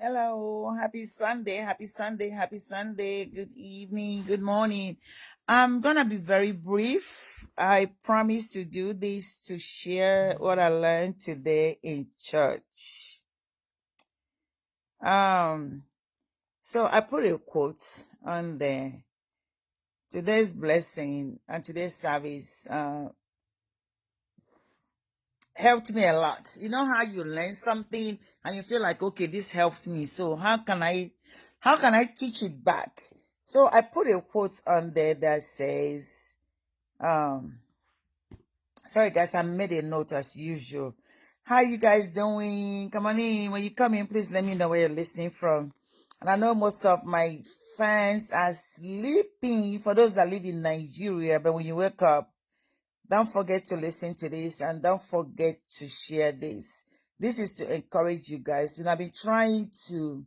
Hello, happy Sunday, happy Sunday, happy Sunday. Good evening, good morning. I'm gonna be very brief. I promise to do this to share what I learned today in church. Um, so I put a quote on there. Today's blessing and today's service helped me a lot. You know how you learn something and you feel like, okay, this helps me. So how can I teach it back? So I put a quote on there that says, um, sorry guys, I made a note as usual. How you guys doing? Come on in. When you come in, please let me know where you're listening from. And I know most of my fans are sleeping for those that live in Nigeria, but when you wake up, don't forget to listen to this and don't forget to share this. This is to encourage you guys. And I've been trying to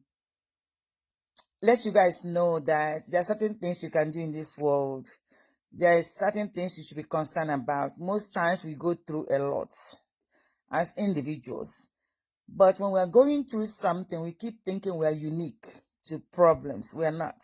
let you guys know that there are certain things you can do in this world. There are certain things you should be concerned about. Most times we go through a lot as individuals. But when we're going through something, we keep thinking we're unique to problems. We're not.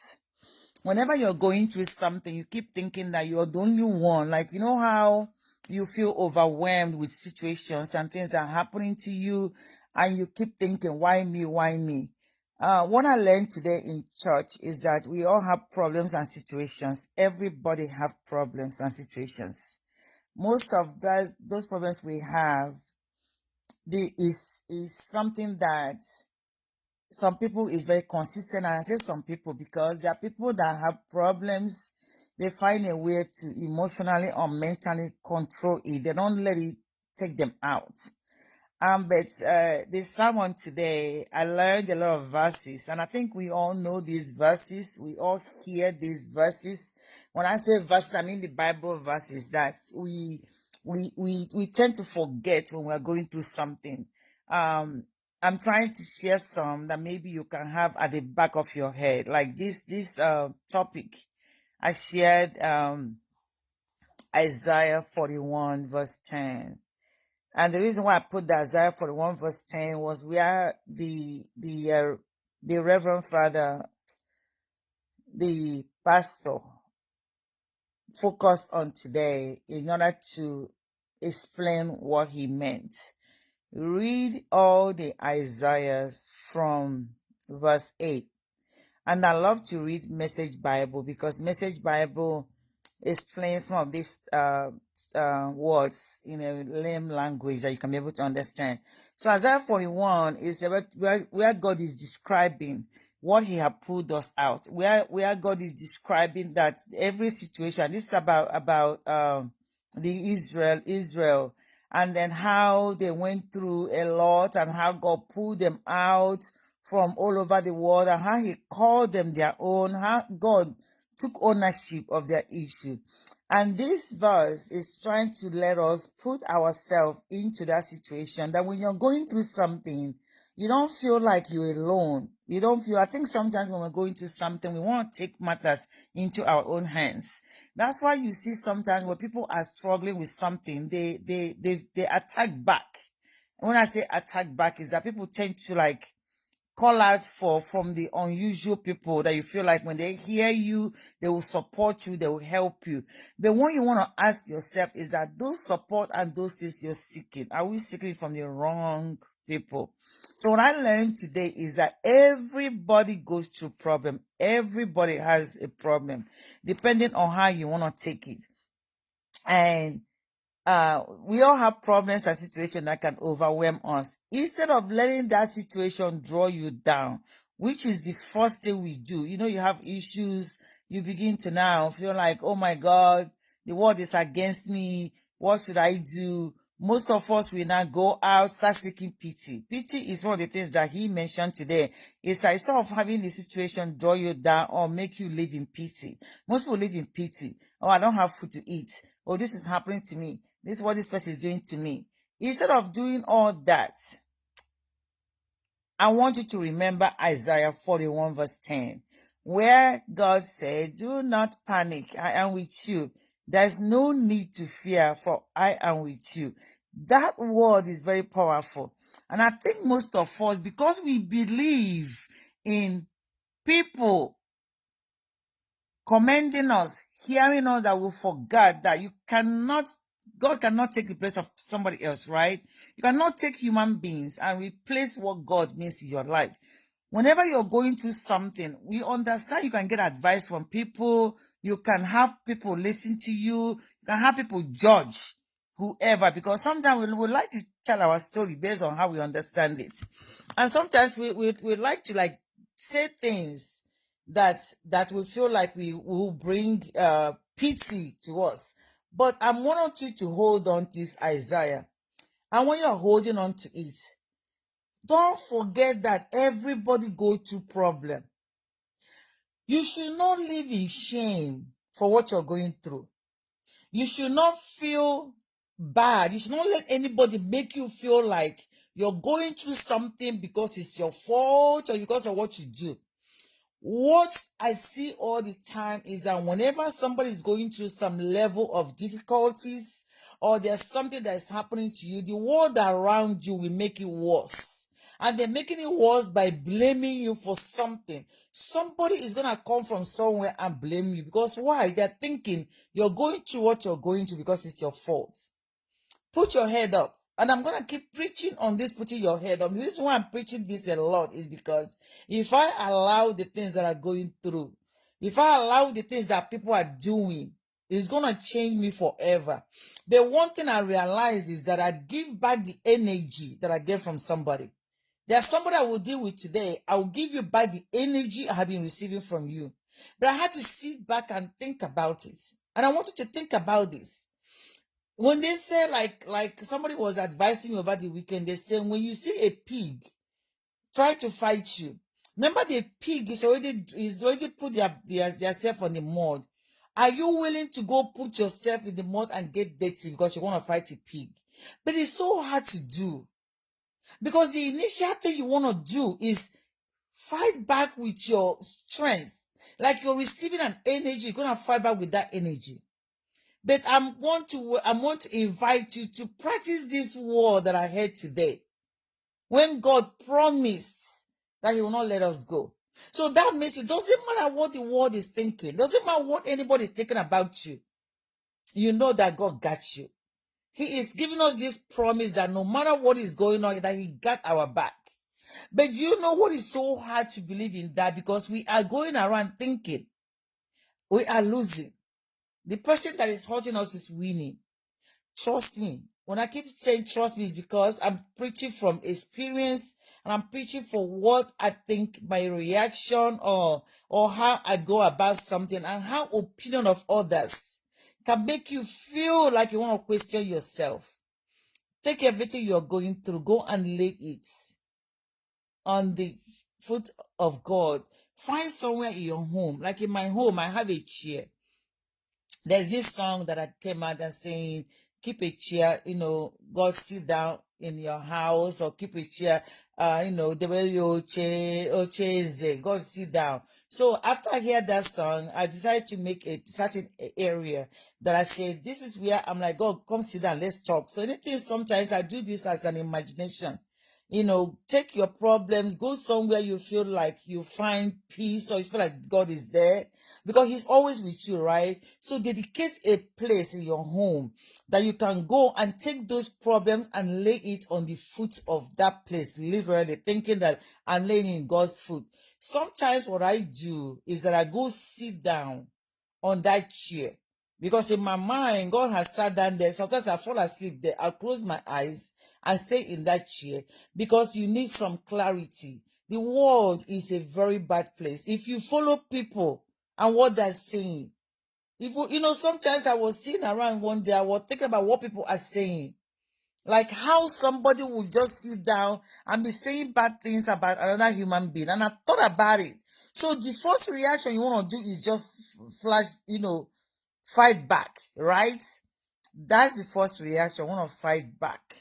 Whenever you're going through something, you keep thinking that you're the only one. Like, you know how you feel overwhelmed with situations and things that are happening to you, and you keep thinking, why me, why me? What I learned today in church is that we all have problems and situations. Everybody have problems and situations. Most of those problems we have, is something that some people is very consistent, and I say some people because there are people that have problems. They find a way to emotionally or mentally control it. They don't let it take them out. But this sermon today, I learned a lot of verses, and I think we all know these verses. We all hear these verses. When I say verses, I mean the Bible verses that we tend to forget when we're going through something. Um, I'm trying to share some that maybe you can have at the back of your head, like this topic. I shared Isaiah 41 verse 10. And the reason why I put the Isaiah 41 verse 10 was where the Reverend Father, the pastor, focused on today in order to explain what he meant. Read all the Isaiahs from verse 8. And I love to read Message Bible because Message Bible explains some of these words in a lame language that you can be able to understand. So Isaiah 41 is about where God is describing what he had pulled us out, where God is describing that every situation. This is about the Israel, and then how they went through a lot and how God pulled them out from all over the world and how he called them their own, how God took ownership of their issue. And this verse is trying to let us put ourselves into that situation, that when you're going through something, you don't feel like you're alone. You don't feel, I think sometimes when we're going through something, we want to take matters into our own hands. That's why you see sometimes when people are struggling with something, they attack back. When I say attack back, is that people tend to like call out from the unusual people that you feel like when they hear you, they will support you, they will help you. But what you want to ask yourself is that those support and those things you're seeking, are we seeking from the wrong people? So what I learned today is that everybody goes through problem. Everybody has a problem, depending on how you want to take it. And we all have problems and situations that can overwhelm us. Instead of letting that situation draw you down, which is the first thing we do, you have issues, you begin to now feel like, oh my God, the world is against me. What should I do? Most of us will now go out, start seeking pity. Pity is one of the things that he mentioned today. It's like sort of having the situation draw you down or make you live in pity. Most people live in pity. Oh, I don't have food to eat. Oh, this is happening to me. This is what this person is doing to me. Instead of doing all that, I want you to remember Isaiah 41 verse 10, where God said, do not panic. I am with you. There's no need to fear, for I am with you. That word is very powerful. And I think most of us, because we believe in people commending us, hearing us, that we forgot that God cannot take the place of somebody else, right? You cannot take human beings and replace what God means in your life. Whenever you're going through something, we understand you can get advice from people, you can have people listen to you, you can have people judge whoever, because sometimes we like to tell our story based on how we understand it. And sometimes we like to like say things that we feel like we will bring pity to us. But I want you to hold on to this Isaiah. And when you're holding on to it, don't forget that everybody go through problem. You should not live in shame for what you're going through. You should not feel bad. You should not let anybody make you feel like you're going through something because it's your fault or because of what you do. What I see all the time is that whenever somebody is going through some level of difficulties or there's something that is happening to you, the world around you will make it worse. And they're making it worse by blaming you for something. Somebody is going to come from somewhere and blame you because why? They're thinking you're going through what you're going through because it's your fault. Put your head up. And I'm going to keep preaching on this, putting your head up. The reason why I'm preaching this a lot is because if I allow the things that are going through, if I allow the things that people are doing, it's going to change me forever. The one thing I realize is that I give back the energy that I get from somebody. There's somebody I will deal with today. I will give you back the energy I have been receiving from you. But I had to sit back and think about it. And I want you to think about this. When they say like somebody was advising you over the weekend, they say when you see a pig try to fight you, remember the pig is already put their self on the mud. Are you willing to go put yourself in the mud and get dirty because you want to fight a pig? But it's so hard to do because the initial thing you want to do is fight back with your strength. Like you're receiving an energy, you're gonna fight back with that energy. But I want to invite you to practice this word that I heard today. When God promised that He will not let us go. So that means it doesn't matter what the world is thinking. It doesn't matter what anybody is thinking about you. You know that God got you. He is giving us this promise that no matter what is going on, that He got our back. But do you know what is so hard to believe in that? Because we are going around thinking we are losing. The person that is hurting us is winning. Trust me. When I keep saying trust me, it's because I'm preaching from experience and I'm preaching for what I think my reaction or how I go about something and how opinion of others can make you feel like you want to question yourself. Take everything you're going through, go and lay it on the foot of God. Find somewhere in your home. Like in my home, I have a chair. There's this song that I came out and saying, keep a chair, God sit down in your house, or keep a chair, the way you chair, God sit down. So after I hear that song, I decided to make a certain area that I said, this is where I'm like, God, come sit down, let's talk. So anything, sometimes I do this as an imagination. Take your problems, go somewhere you feel like you find peace or you feel like God is there because He's always with you, right? So dedicate a place in your home that you can go and take those problems and lay it on the foot of that place, literally thinking that I'm laying in God's foot. Sometimes what I do is that I go sit down on that chair because in my mind, God has sat down there. Sometimes I fall asleep there. I close my eyes and stay in that chair because you need some clarity. The world is a very bad place. If you follow people and what they're saying, sometimes I was sitting around one day, I was thinking about what people are saying. Like how somebody would just sit down and be saying bad things about another human being. And I thought about it. So the first reaction you want to do is just flash, fight back, right? That's the first reaction. I want to fight back.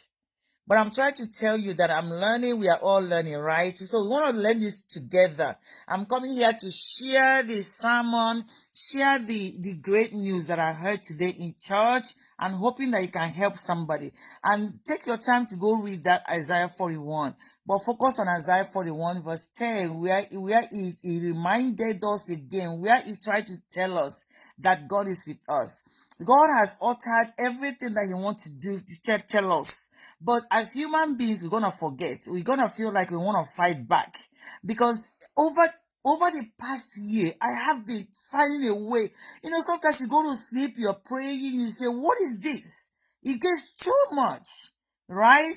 But I'm trying to tell you that I'm learning. We are all learning, right? So we want to learn this together. I'm coming here to share this sermon, share the great news that I heard today in church and hoping that it can help somebody. And take your time to go read that Isaiah 41. But focus on Isaiah 41 verse 10, where he reminded us again, where he tried to tell us that God is with us. God has uttered everything that he wants to do to tell us. But as human beings, we're going to forget. We're going to feel like we want to fight back. Because over the past year, I have been finding a way. Sometimes you go to sleep, you're praying, you say, what is this? It gets too much, right?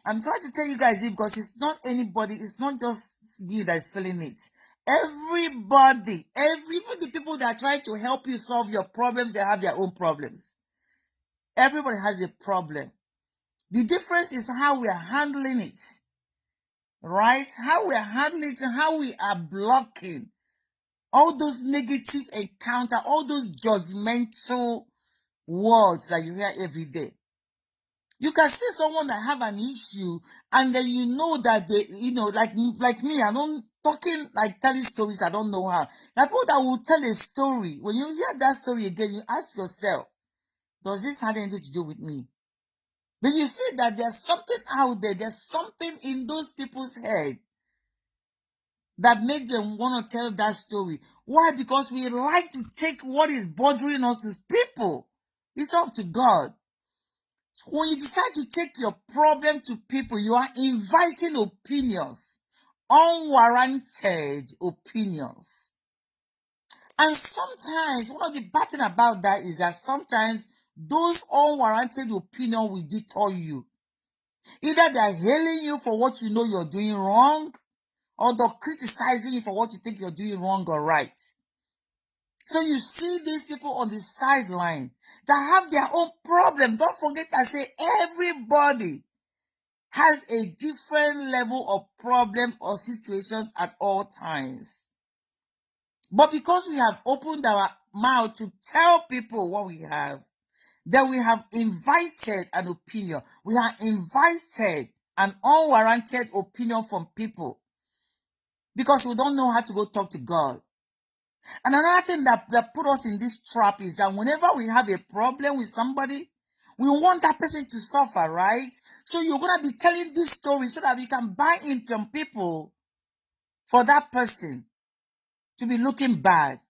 I'm trying to tell you guys it because it's not anybody, it's not just me that's feeling it. Everybody, even the people that are trying to help you solve your problems, they have their own problems. Everybody has a problem. The difference is how we are handling it, right? How we are handling it and how we are blocking all those negative encounter, all those judgmental words that you hear every day. You can see someone that have an issue, and then you know that they, like me, I don't talking like telling stories. I don't know how. Like people that will tell a story. When you hear that story again, you ask yourself, does this have anything to do with me? But you see that there's something out there. There's something in those people's head that make them want to tell that story. Why? Because we like to take what is bothering us to people. It's up to God. So when you decide to take your problem to people, you are inviting opinions, unwarranted opinions. And sometimes, one of the bad things about that is that sometimes those unwarranted opinions will detour you. Either they're hailing you for what you know you're doing wrong, or they're criticizing you for what you think you're doing wrong or right. So you see these people on the sideline that have their own problem. Don't forget I say everybody has a different level of problems or situations at all times. But because we have opened our mouth to tell people what we have, then we have invited an opinion. We have invited an unwarranted opinion from people because we don't know how to go talk to God. And another thing that put us in this trap is that whenever we have a problem with somebody, we want that person to suffer, right? So you're going to be telling this story so that we can buy in from people for that person to be looking bad.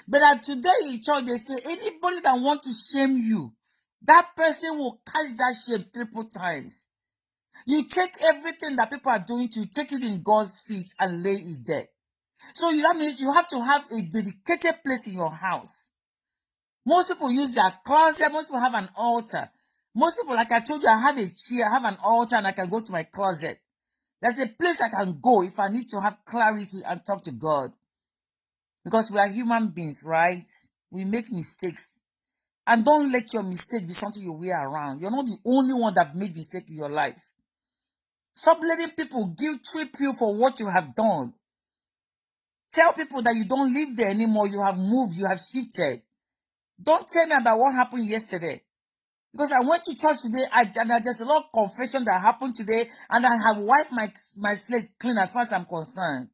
But today in church, they say anybody that wants to shame you, that person will catch that shame 3 times. You take everything that people are doing to you, take it in God's feet and lay it there. So that means you have to have a dedicated place in your house. Most people use their closet. Most people have an altar. Most people, like I told you, I have a chair, I have an altar, and I can go to my closet. There's a place I can go if I need to have clarity and talk to God. Because we are human beings, right? We make mistakes. And don't let your mistake be something you wear around. You're not the only one that made mistake in your life. Stop letting people guilt trip you for what you have done. Tell people that you don't live there anymore. You have moved. You have shifted. Don't tell me about what happened yesterday. Because I went to church today and there's a lot of confession that happened today, and I have wiped my slate clean as far as I'm concerned.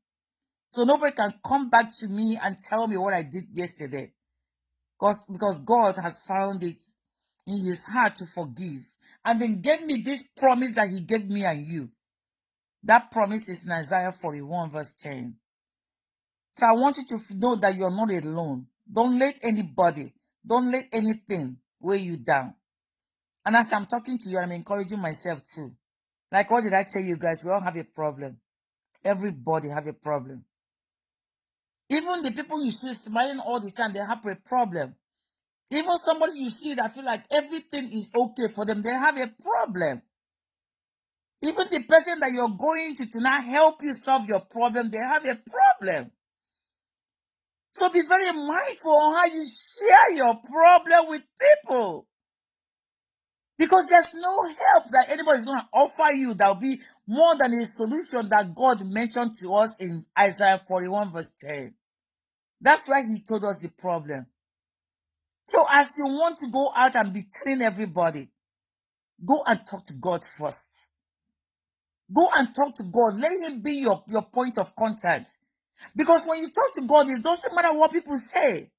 So nobody can come back to me and tell me what I did yesterday. Because God has found it in his heart to forgive. And then gave me this promise that he gave me and you. That promise is in Isaiah 41 verse 10. So I want you to know that you're not alone. Don't let anybody, don't let anything weigh you down. And as I'm talking to you, I'm encouraging myself too. Like, what did I tell you guys? We all have a problem. Everybody have a problem. Even the people you see smiling all the time, they have a problem. Even somebody you see that feel like everything is okay for them, they have a problem. Even the person that you're going to now help you solve your problem, they have a problem. So be very mindful on how you share your problem with people. Because there's no help that anybody is going to offer you that will be more than a solution that God mentioned to us in Isaiah 41 verse 10. That's why he told us the problem. So as you want to go out and be telling everybody, go and talk to God first. Go and talk to God. Let him be your point of contact. Because when you talk to God, it doesn't matter what people say.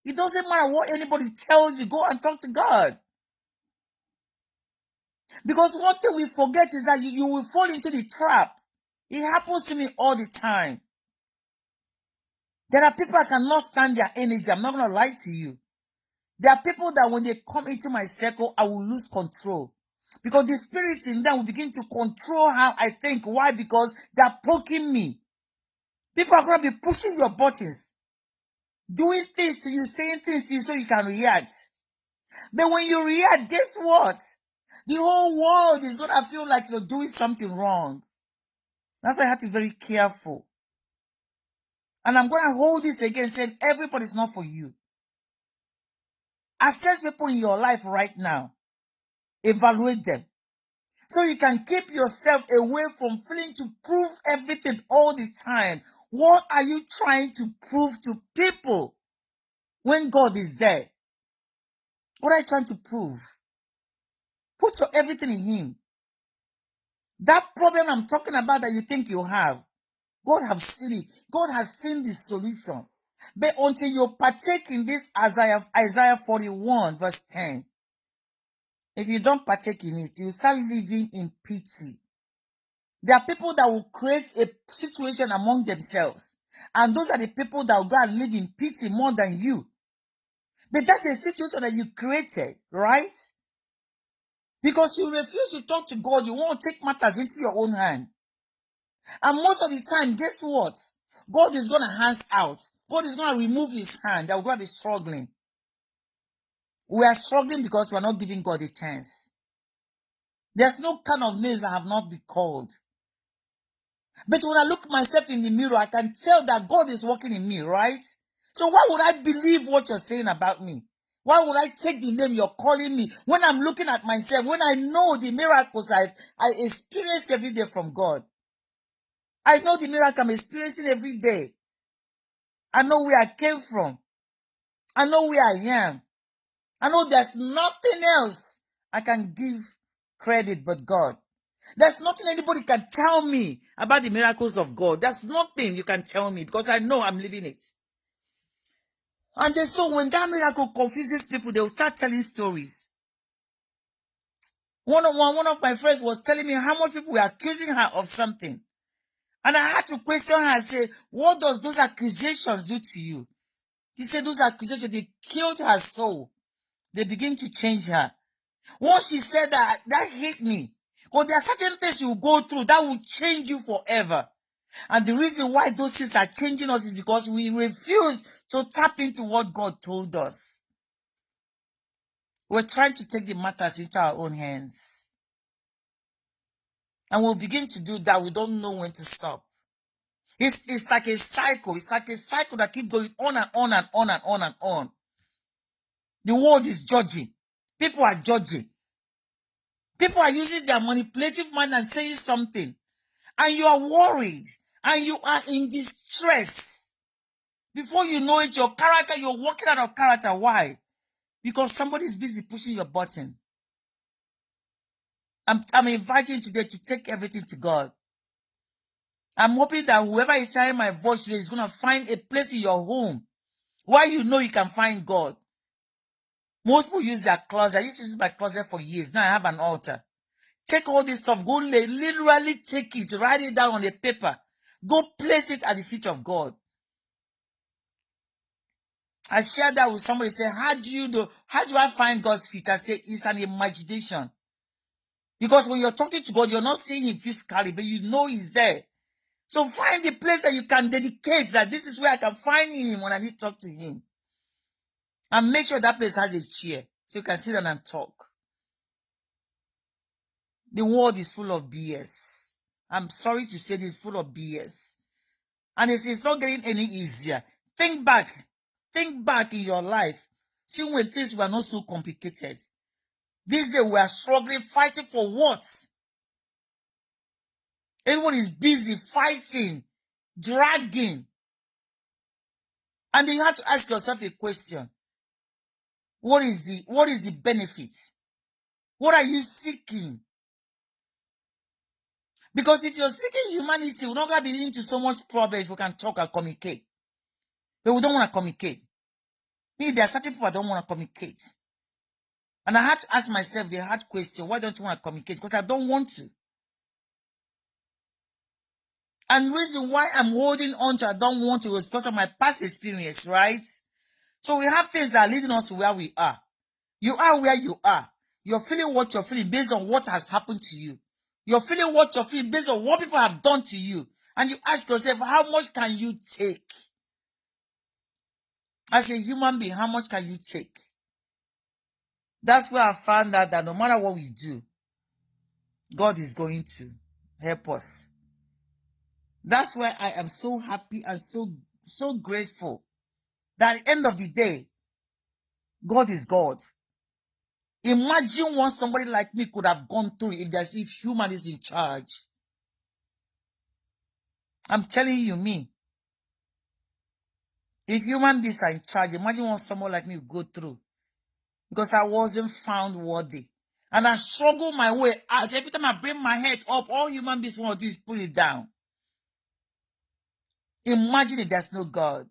It doesn't matter what anybody tells you. Go and talk to God. Because one thing we forget is that you will fall into the trap. It happens to me all the time. There are people I cannot stand their energy. I'm not going to lie to you. There are people that when they come into my circle, I will lose control. Because the spirit in them will begin to control how I think. Why? Because they are poking me. People are going to be pushing your buttons, doing things to you, saying things to you so you can react. But when you react, guess what? The whole world is going to feel like you're doing something wrong. That's why I have to be very careful. And I'm going to hold this again, saying everybody's not for you. Assess people in your life right now. Evaluate them. So you can keep yourself away from feeling to prove everything all the time. What are you trying to prove to people when God is there? What are you trying to prove? Put your everything in Him. That problem I'm talking about that you think you have, God has seen it. God has seen the solution. But until you partake in this Isaiah 41 verse 10, if you don't partake in it, you start living in pity. There are people that will create a situation among themselves. And those are the people that will go and live in pity more than you. But that's a situation that you created, right? Because you refuse to talk to God, you want to take matters into your own hand. And most of the time, guess what? God is going to hands out. God is going to remove His hand. That we're going to be struggling. We are struggling because we are not giving God a chance. There's no kind of names that have not been called. But when I look myself in the mirror, I can tell that God is working in me, right? So why would I believe what you're saying about me? Why would I take the name you're calling me when I'm looking at myself, when I know the miracles I experience every day from God? I know the miracle I'm experiencing every day. I know where I came from. I know where I am. I know there's nothing else I can give credit but God. There's nothing anybody can tell me about the miracles of God. There's nothing you can tell me because I know I'm living it. And then so when that miracle confuses people, they will start telling stories. One of my friends was telling me how much people were accusing her of something. And I had to question her and say, what does those accusations do to you? He said those accusations, they killed her soul. They begin to change her. Once she said that hit me. Because there are certain things you will go through that will change you forever. And the reason why those things are changing us is because we refuse to tap into what God told us. We're trying to take the matters into our own hands. And we'll begin to do that. We don't know when to stop. It's like a cycle. It's like a cycle that keeps going on and on and on and on and on. The world is judging. People are judging. People are using their manipulative mind and saying something. And you are worried. And you are in distress. Before you know it, your character, you're working out of character. Why? Because somebody is busy pushing your button. I'm inviting you today to take everything to God. I'm hoping that whoever is hearing my voice today is going to find a place in your home where you know you can find God. Most people use their closet. I used to use my closet for years. Now I have an altar. Take all this stuff. Go literally take it. Write it down on a paper. Go place it at the feet of God. I shared that with somebody. Say, how do I find God's feet? I say, it's an imagination. Because when you're talking to God, you're not seeing Him physically, but you know He's there. So find the place that you can dedicate, that this is where I can find Him when I need to talk to Him. And make sure that place has a chair so you can sit down and talk. The world is full of BS. I'm sorry to say this, it's full of BS. And it's not getting any easier. Think back in your life. See when things were not so complicated. These days we are struggling, fighting for what? Everyone is busy fighting, dragging. And then you have to ask yourself a question. What is the benefit? What are you seeking? Because if you're seeking humanity, we're not going to be into so much problem if we can talk and communicate. But we don't want to communicate. Me, there are certain people I don't want to communicate. And I had to ask myself the hard question, why don't you want to communicate? Because I don't want to. And the reason why I'm holding on to I don't want to is because of my past experience, right? So we have things that are leading us to where we are. You are where you are. You're feeling what you're feeling based on what has happened to you. You're feeling what you're feeling based on what people have done to you. And you ask yourself, how much can you take? As a human being, how much can you take? That's where I found out that no matter what we do, God is going to help us. That's why I am so happy and so grateful that at the end of the day, God is God. Imagine what somebody like me could have gone through if human is in charge. I'm telling you, me. If human beings are in charge, imagine what someone like me would go through. Because I wasn't found worthy. And I struggle my way out. Every time I bring my head up, all human beings want to do is pull it down. Imagine if there's no God.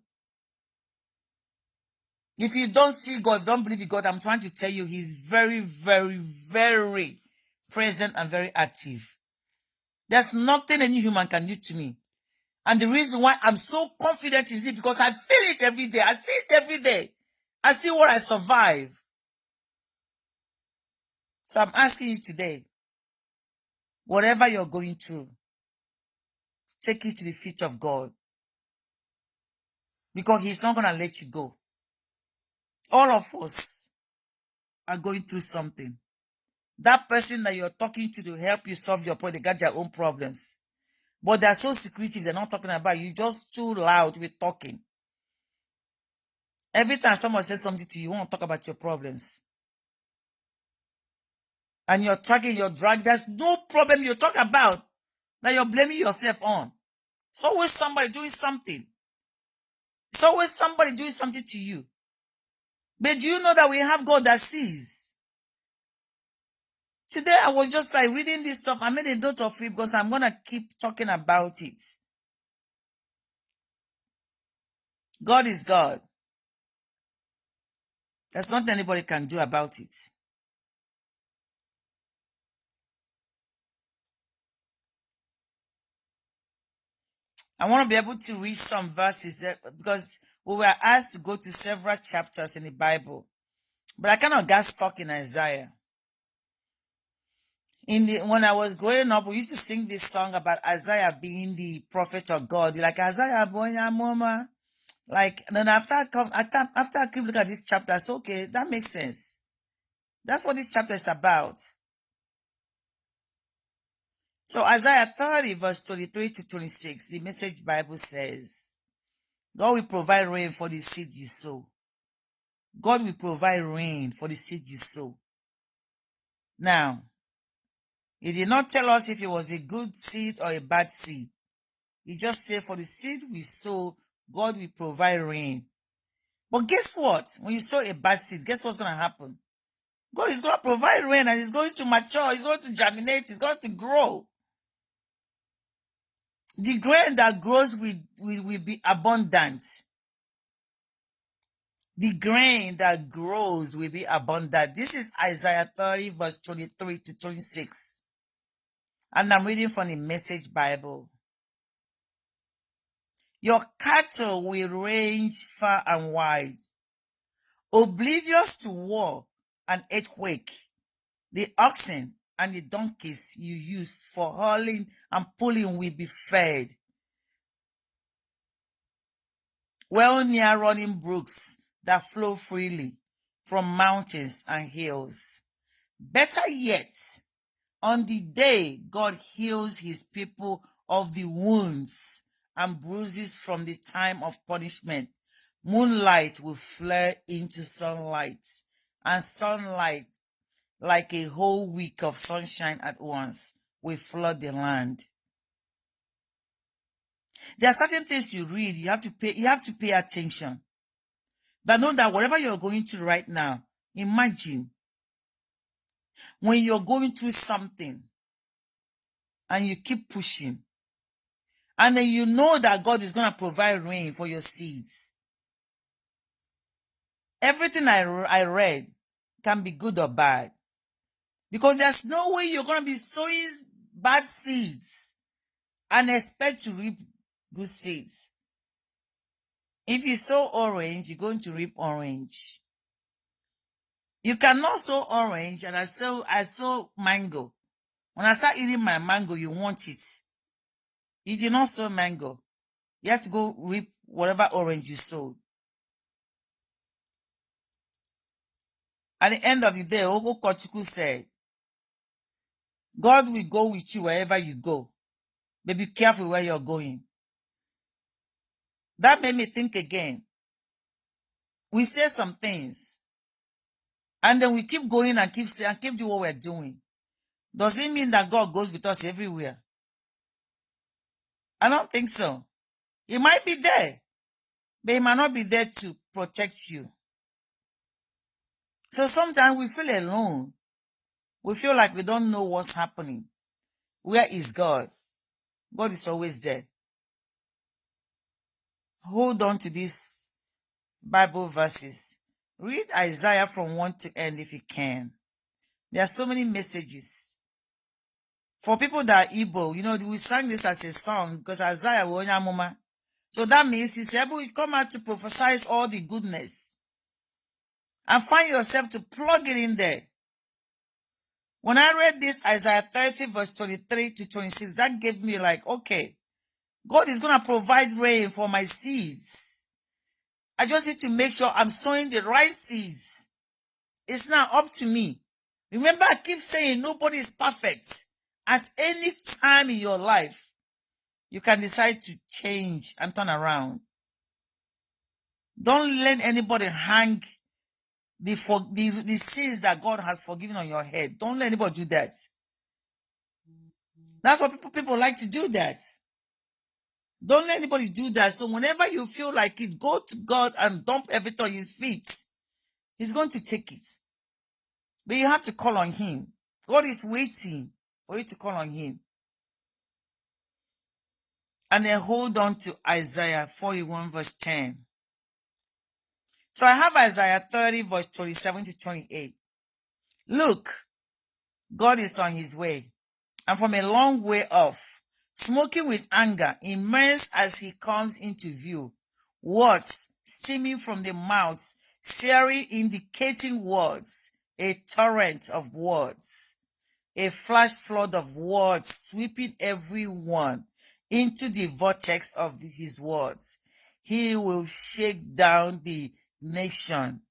If you don't see God, if you don't believe in God, I'm trying to tell you, He's very, very, very present and very active. There's nothing any human can do to me. And the reason why I'm so confident in it, because I feel it every day. I see it every day. I see what I survive. So I'm asking you today, whatever you're going through, take it to the feet of God. Because He's not going to let you go. All of us are going through something. That person that you're talking to help you solve your problem, they got their own problems. But they're so secretive, they're not talking about you. You're just too loud with talking. Every time someone says something to you, you want to talk about your problems. And you're dragging your drag. There's no problem you talk about that you're blaming yourself on. It's always somebody doing something. It's always somebody doing something to you. But do you know that we have God that sees? Today I was just like reading this stuff. I made a note of it because I'm going to keep talking about it. God is God. There's nothing anybody can do about it. I want to be able to read some verses because we were asked to go to several chapters in the Bible. But I kind of got stuck in Isaiah. When I was growing up, we used to sing this song about Isaiah being the prophet of God. Like Isaiah, Bonya Mama. Like, and then after I keep looking at this chapter, I said, okay, that makes sense. That's what this chapter is about. So Isaiah 30, verse 23 to 26, the Message Bible says, God will provide rain for the seed you sow. God will provide rain for the seed you sow. Now, He did not tell us if it was a good seed or a bad seed. He just said for the seed we sow, God will provide rain. But guess what? When you sow a bad seed, guess what's going to happen? God is going to provide rain and it's going to mature, it's going to germinate, it's going to grow. The grain that grows will be abundant. The grain that grows will be abundant. This is Isaiah 30, verse 23 to 26. And I'm reading from the Message Bible. Your cattle will range far and wide, oblivious to war and earthquake. The oxen and the donkeys you use for hauling and pulling will be fed. Well near running brooks that flow freely from mountains and hills. Better yet, on the day God heals His people of the wounds and bruises from the time of punishment, moonlight will flare into sunlight, and sunlight, like a whole week of sunshine at once, will flood the land. There are certain things you read, you have to pay attention. But know that whatever you're going through right now, imagine when you're going through something, and you keep pushing. And then you know that God is going to provide rain for your seeds. Everything I read can be good or bad. Because there's no way you're going to be sowing bad seeds and expect to reap good seeds. If you sow orange, you're going to reap orange. You cannot sow orange and I sow mango. When I start eating my mango, you want it. You did not sow mango. You have to go reap whatever orange you sowed. At the end of the day, Ogo Kochuku said, God will go with you wherever you go. But be careful where you're going. That made me think again. We say some things, and then we keep going and keep saying and keep doing what we're doing. Does it mean that God goes with us everywhere? I don't think so. He might be there, but he might not be there to protect you. So sometimes we feel alone. We feel like we don't know what's happening. Where is God? God is always there. Hold on to these Bible verses. Read Isaiah from 1 to end if you can. There are so many messages. For people that are Igbo, we sang this as a song because Isaiah was Onyamuma. So that means he's able to come out to prophesy all the goodness. And find yourself to plug it in there. When I read this Isaiah 30 verse 23 to 26, that gave me like, okay, God is going to provide rain for my seeds. I just need to make sure I'm sowing the right seeds. It's not up to me. Remember, I keep saying nobody is perfect. At any time in your life, you can decide to change and turn around. Don't let anybody hang the sins that God has forgiven on your head. Don't let anybody do that. That's what people like to do that. Don't let anybody do that. So whenever you feel like it, go to God and dump everything on his feet. He's going to take it. But you have to call on him. God is waiting for you to call on him. And then hold on to Isaiah 41 verse 10. So I have Isaiah 30 verse 27 to 28. Look, God is on his way, and from a long way off, smoking with anger, immense as he comes into view. Words steaming from the mouths, fiery indicating words, a torrent of words, a flash flood of words sweeping everyone into the vortex of his words. He will shake down the nation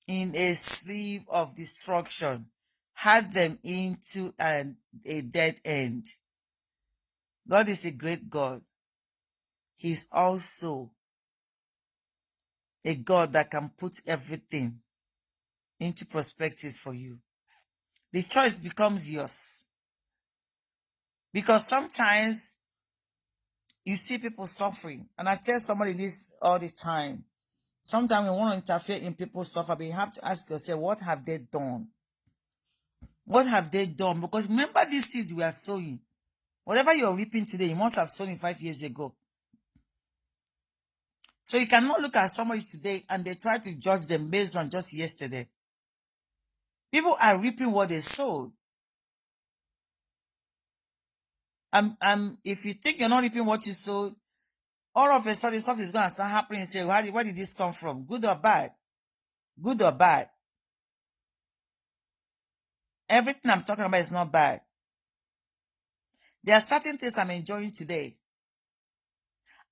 in a sleeve of destruction, had them into a dead end. God is a great God. He's also a God that can put everything into perspective for you. The choice becomes yours. Because sometimes you see people suffering. And I tell somebody this all the time. Sometimes we want to interfere in people's suffering, but you have to ask yourself, what have they done? What have they done? Because remember this seed we are sowing. Whatever you're reaping today, you must have sown it 5 years ago. So you cannot look at somebody today and they try to judge them based on just yesterday. People are reaping what they sowed. If you think you're not reaping what you sowed, all of a sudden something is going to start happening and say, where did this come from? Good or bad? Good or bad? Everything I'm talking about is not bad. There are certain things I'm enjoying today.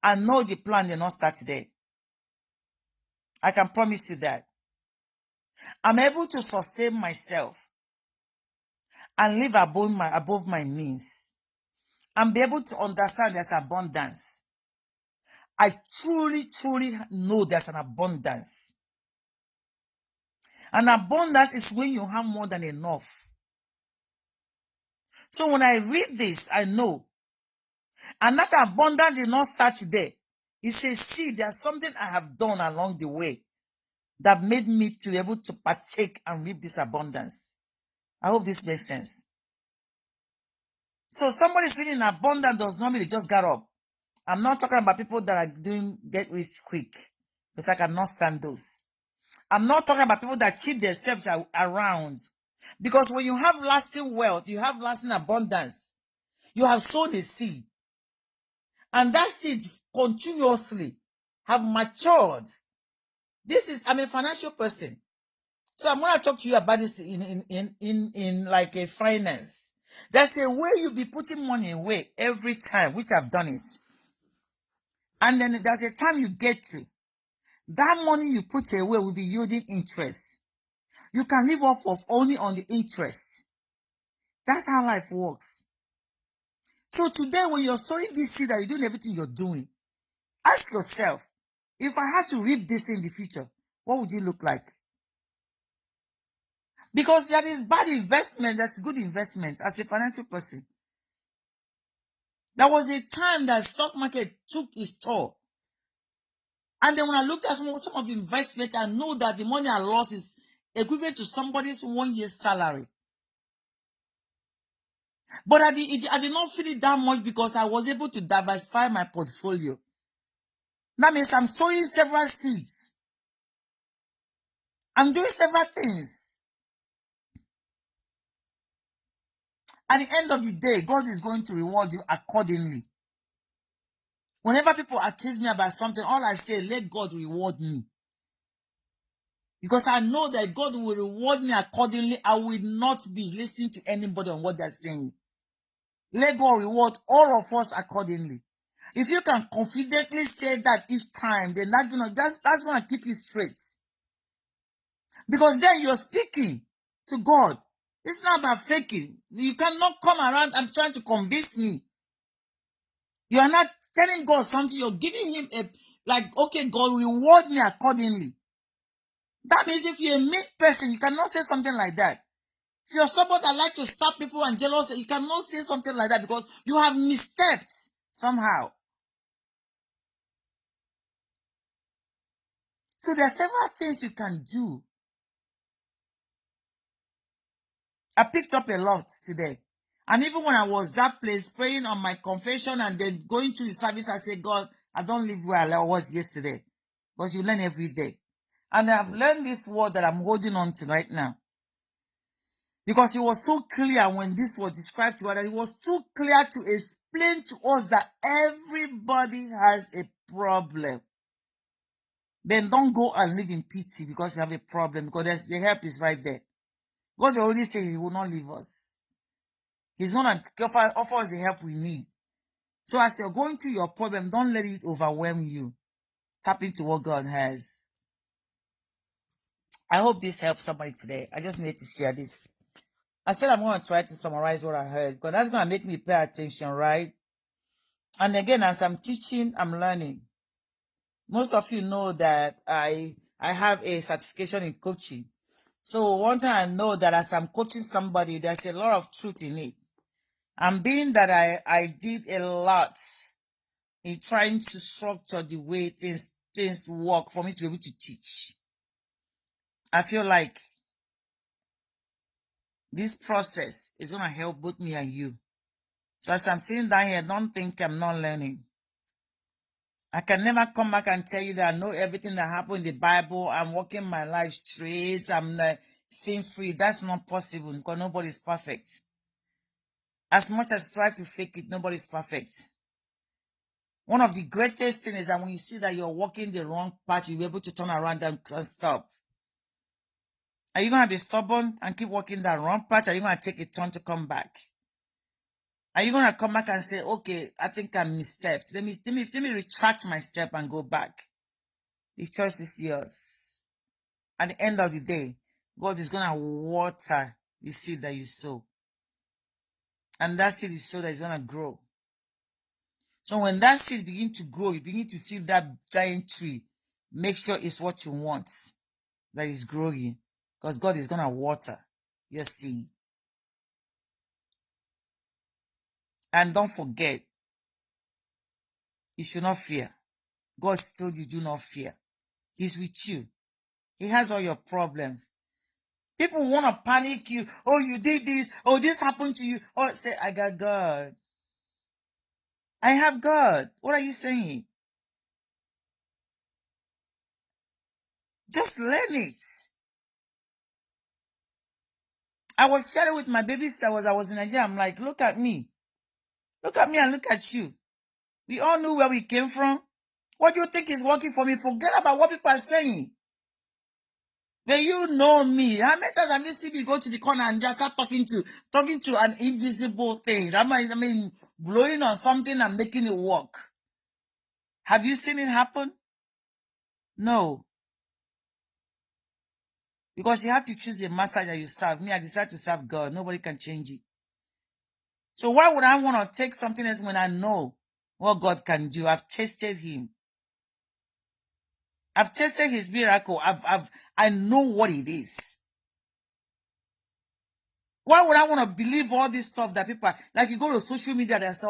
I know the plan did not start today. I can promise you that. I'm able to sustain myself and live above my means and be able to understand there's abundance. I truly, truly know there's an abundance. An abundance is when you have more than enough. So when I read this, I know. And that abundance did not start today. It says, see, there's something I have done along the way that made me to be able to partake and reap this abundance. I hope this makes sense. So somebody's living in abundance does not mean they just got up. I'm not talking about people that are doing get rich quick, because I cannot stand those. I'm not talking about people that cheat themselves around. Because when you have lasting wealth, you have lasting abundance, you have sown a seed. And that seed continuously have matured. I'm a financial person. So I'm going to talk to you about this in like a finance. There's a way you be putting money away every time, which I've done it. And then there's a time you get to. That money you put away will be yielding interest. You can live off of only on the interest. That's how life works. So today, when you're sowing this seed that you're doing everything you're doing, ask yourself, if I had to reap this in the future, what would it look like? Because there is bad investment, there's good investment as a financial person. There was a time that stock market took its toll. And then when I looked at some of the investment, I know that the money I lost is equivalent to somebody's 1 year's salary. But I did not feel it that much because I was able to diversify my portfolio. That means I'm sowing several seeds. I'm doing several things. At the end of the day, God is going to reward you accordingly. Whenever people accuse me about something, all I say, let God reward me. Because I know that God will reward me accordingly. I will not be listening to anybody on what they're saying. Let God reward all of us accordingly. If you can confidently say that each time, then that's gonna keep you straight. Because then you're speaking to God. It's not about faking. You cannot come around and trying to convince me. You are not telling God something. You're giving him okay, God, reward me accordingly. That means if you're a mean person, you cannot say something like that. If you're somebody that like to stab people and jealous, you cannot say something like that because you have misstepped somehow. So there are several things you can do. I picked up a lot today. And even when I was that place praying on my confession and then going to the service, I said, God, I don't live where I was yesterday. Because you learn every day. And I've learned this word that I'm holding on to right now. Because it was so clear when this was described to us, that it was too clear to explain to us that everybody has a problem. Then don't go and live in pity because you have a problem, because the help is right there. God already said he will not leave us. He's going to offer us the help we need. So as you're going through your problem, don't let it overwhelm you. Tap into what God has. I hope this helps somebody today. I just need to share this. I said I'm going to try to summarize what I heard, because that's going to make me pay attention, right? And again, as I'm teaching, I'm learning. Most of you know that I have a certification in coaching. So one thing I know that as I'm coaching somebody, there's a lot of truth in it. And being that I did a lot in trying to structure the way things work for me to be able to teach, I feel like this process is going to help both me and you. So as I'm sitting down here, don't think I'm not learning. I can never come back and tell you that I know everything that happened in the Bible. I'm walking my life straight. I'm sin-free. That's not possible because nobody's perfect. As much as I try to fake it, nobody's perfect. One of the greatest things is that when you see that you're walking the wrong path, you'll be able to turn around and stop. Are you going to be stubborn and keep walking that wrong path? Or are you going to take a turn to come back? Are you going to come back and say, okay, I think I misstepped. Let me retract my step and go back? The choice is yours. At the end of the day, God is going to water the seed that you sow. And that seed is so that it's going to grow. So when that seed begins to grow, you begin to see that giant tree. Make sure it's what you want that is growing. Because God is going to water your seed. And don't forget, you should not fear. God told you, do not fear. He's with you. He has all your problems. People want to panic you. Oh, you did this. Oh, this happened to you. Oh, say, I got God. I have God. What are you saying? Just learn it. I was sharing with my baby sister I was in Nigeria. I'm like, look at me. Look at me and look at you. We all knew where we came from. What do you think is working for me? Forget about what people are saying. Then you know me. How many times have you seen me go to the corner and just start talking to an invisible thing? I mean, blowing on something and making it work. Have you seen it happen? No. Because you have to choose a master that you serve. Me, I decided to serve God. Nobody can change it. So why would I want to take something else when I know what God can do? I've tasted him. I've tasted his miracle. I know what it is. Why would I want to believe all this stuff that people are, like you go to social media, there's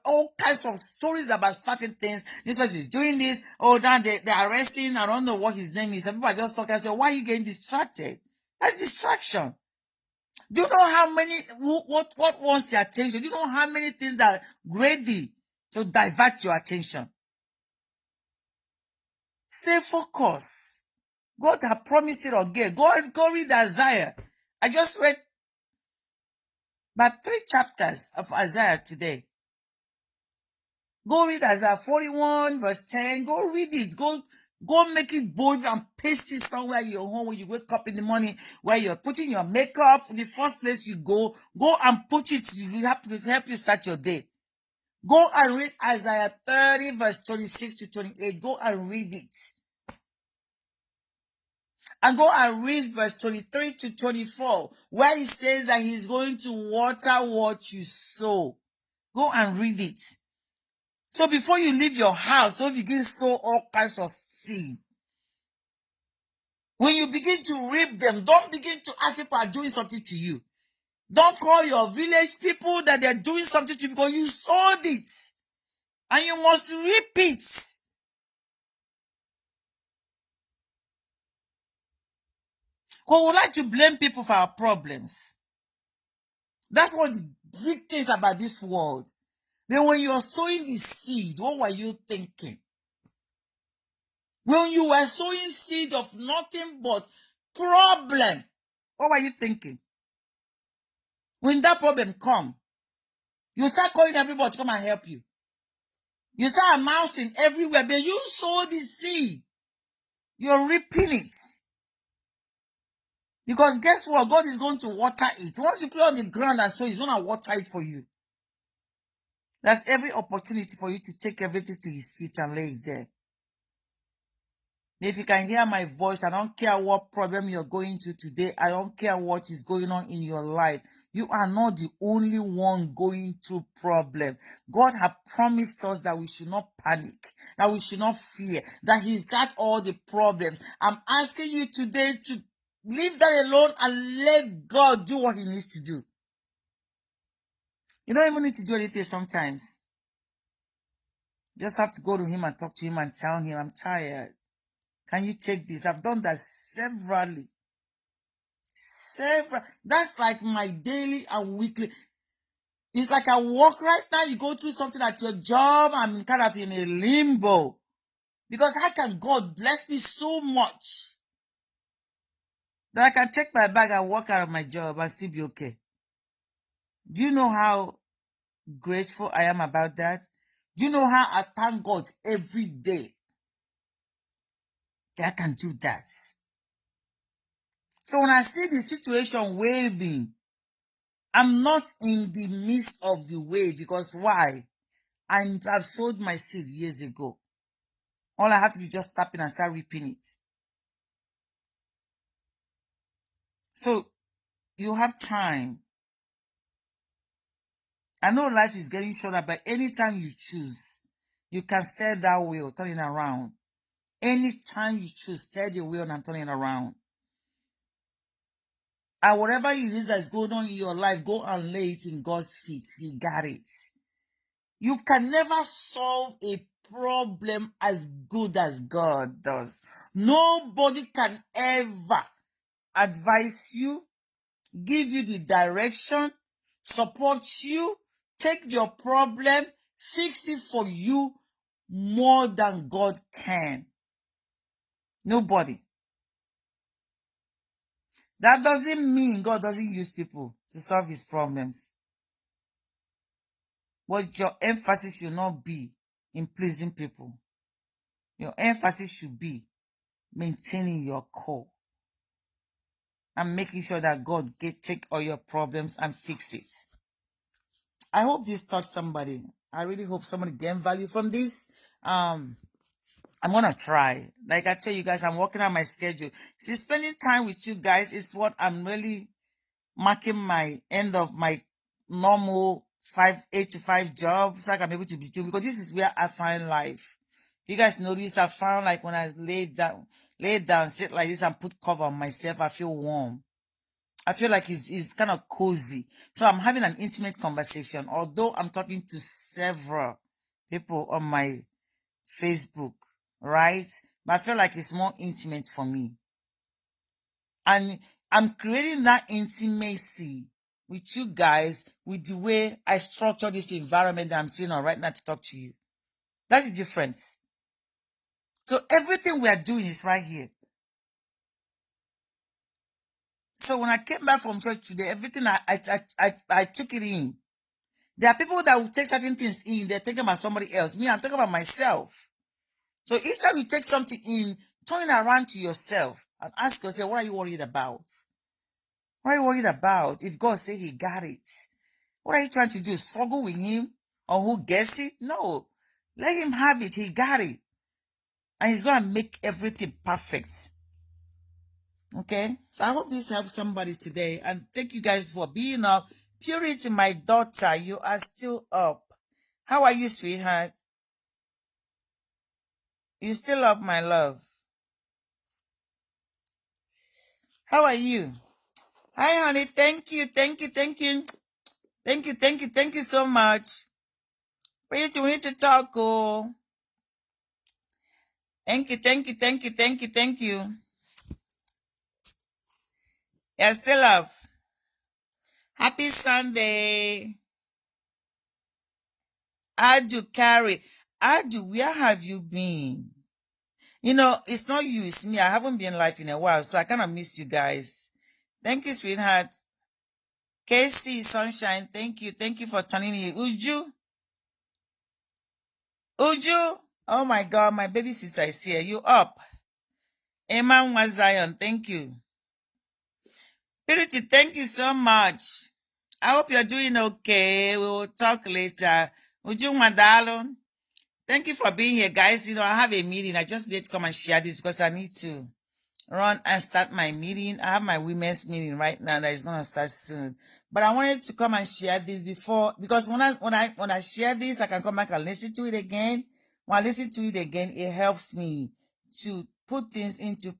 all kinds of stories about starting things. This person is doing this. Oh, now they're arresting. I don't know what his name is. Some people are just talking and say, why are you getting distracted? That's distraction. Do you know how many, what wants your attention? Do you know how many things that are ready to divert your attention? Stay focused. God has promised it again. Go read Isaiah. I just read about 3 chapters of Isaiah today. Go read Isaiah 41 verse 10. Go read it. Go make it bold and paste it somewhere in your home when you wake up in the morning where you're putting your makeup. The first place you go and put it. You have to help you start your day. Go and read Isaiah 30 verse 26 to 28. Go and read it. And go and read verse 23 to 24, where it says that he's going to water what you sow. Go and read it. So before you leave your house, don't begin to sow all kinds of seed. When you begin to reap them, don't begin to ask people are doing something to you. Don't call your village people that they're doing something to you because you sowed it. And you must reap it. Because we like to blame people for our problems. That's one of the big things about this world. Then when you're sowing the seed, what were you thinking? When you were sowing seed of nothing but problem, what were you thinking? When that problem come, you start calling everybody to come and help you. You start announcing everywhere, but you sow the seed. You're reaping it. Because guess what? God is going to water it. Once you put it on the ground and sow, he's going to water it for you. That's every opportunity for you to take everything to his feet and lay it there. If you can hear my voice, I don't care what problem you're going through today. I don't care what is going on in your life. You are not the only one going through problem. God has promised us that we should not panic, that we should not fear, that he's got all the problems. I'm asking you today to leave that alone and let God do what he needs to do. You don't even need to do anything sometimes. You just have to go to him and talk to him and tell him, I'm tired. Can you take this? I've done that severally. That's like my daily and weekly. It's like I walk right now. You go through something at your job. I'm kind of in a limbo. Because how can God bless me so much that I can take my bag and walk out of my job and still be okay? Do you know how grateful I am about that? Do you know how I thank God every day that I can do that? So when I see the situation waving, I'm not in the midst of the wave because why? I've sold my seed years ago. All I have to do is just tap in and start reaping it. So you have time. I know life is getting shorter, but anytime you choose, you can steer that wheel, turn it around. Anytime you choose, steer the wheel and turn it around. And whatever it is that's going on in your life, go and lay it in God's feet. He got it. You can never solve a problem as good as God does. Nobody can ever. advise you, give you the direction, support you, take your problem, fix it for you more than God can. Nobody. That doesn't mean God doesn't use people to solve his problems. But your emphasis should not be in pleasing people. Your emphasis should be maintaining your core and making sure that God take all your problems and fix it. I hope this taught somebody. I really hope somebody gain value from this. I'm gonna try. Like I tell you guys, I'm working on my schedule. See, spending time with you guys is what I'm really marking my end of my normal 8 to 5 job, so I can be able to be doing, because this is where I find life. You guys notice I found, like, when I lay down, sit like this and put cover on myself, I feel warm. I feel like it's kind of cozy. So I'm having an intimate conversation, although I'm talking to several people on my Facebook, right? But I feel like it's more intimate for me. And I'm creating that intimacy with you guys with the way I structure this environment that I'm sitting on right now to talk to you. That's the difference. So everything we are doing is right here. So when I came back from church today, everything I took it in. There are people that will take certain things in, they're thinking about somebody else. Me, I'm talking about myself. So each time you take something in, turn it around to yourself and ask yourself, what are you worried about? What are you worried about? If God say he got it, what are you trying to do? Struggle with him or who gets it? No. Let him have it. He got it. And he's going to make everything perfect. Okay? So I hope this helps somebody today. And thank you guys for being up. Purity, my daughter, you are still up. How are you, sweetheart? You still up, my love? How are you? Hi, honey. Thank you. Thank you. Thank you. Thank you. Thank you. Thank you so much. Purity, we need to talk, oh. Thank you. Thank you. Thank you. Thank you. Thank you. You're still up. Happy Sunday. Adu Carrie. Adu, where have you been? You know, it's not you, it's me. I haven't been live in a while, so I kind of miss you guys. Thank you, sweetheart. Casey, Sunshine, thank you. Thank you for turning in. Uju? Uju? Oh my God, my baby sister is here. You up? Emma Zion, thank you. Purity, thank you so much. I hope you're doing okay. We will talk later. Uju Madalo, thank you for being here, guys. You know, I have a meeting. I just need to come and share this because I need to run and start my meeting. I have my women's meeting right now that is going to start soon. But I wanted to come and share this before, because when I share this, I can come back and listen to it again. When I listen to it again, it helps me to put things into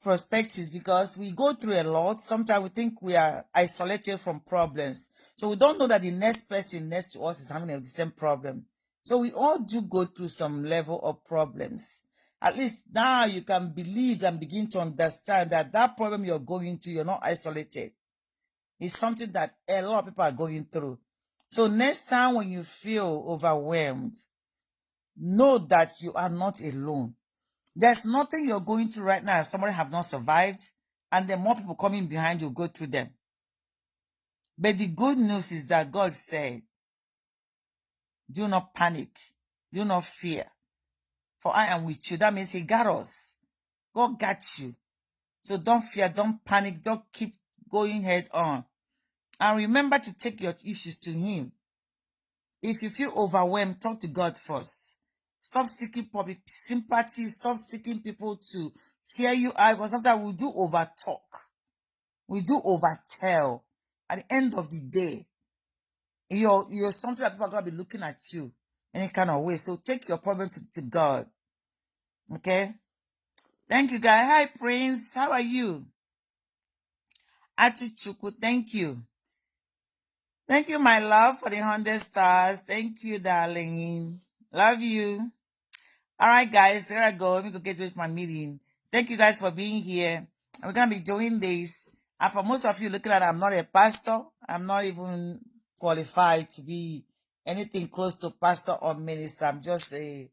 perspectives, because we go through a lot. Sometimes we think we are isolated from problems. So we don't know that the next person next to us is having the same problem. So we all do go through some level of problems. At least now you can believe and begin to understand that that problem you're going through, you're not isolated. It's something that a lot of people are going through. So next time when you feel overwhelmed, know that you are not alone. There's nothing you're going through right now somebody have not survived, and then more people coming behind you go through them. But the good news is that God said, do not panic, do not fear, for I am with you. That means he got us. God got you. So don't fear, don't panic, don't keep going head on. And remember to take your issues to him. If you feel overwhelmed, talk to God first. Stop seeking public sympathy. Stop seeking people to hear you out. Because sometimes we do over talk. We do over tell. At the end of the day, you're something that people are going to be looking at you any kind of way. So take your problem to God. Okay? Thank you, guys. Hi, Prince. How are you? Atichuku, thank you. Thank you, my love, for the 100 stars. Thank you, darling. Love you. All right, guys, here I go. Let me go get with my meeting. Thank you guys for being here. We're going to be doing this. And for most of you looking at it, I'm not a pastor. I'm not even qualified to be anything close to pastor or minister. I'm just a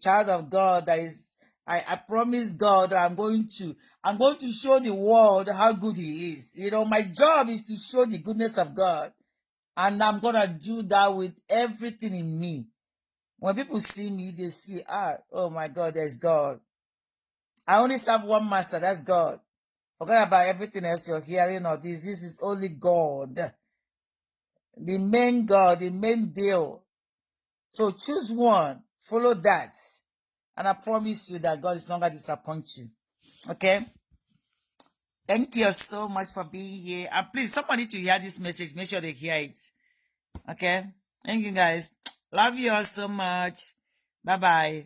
child of God that is, I promise God that I'm going to show the world how good he is. You know, my job is to show the goodness of God. And I'm going to do that with everything in me. When people see me, they see, oh my God, there's God. I only serve one master, that's God. Forget about everything else you're hearing or this. This is only God. The main God, the main deal. So choose one, follow that. And I promise you that God is not going to disappoint you. Okay? Thank you so much for being here. And please, somebody to hear this message, make sure they hear it. Okay? Thank you guys. Love you all so much. Bye-bye.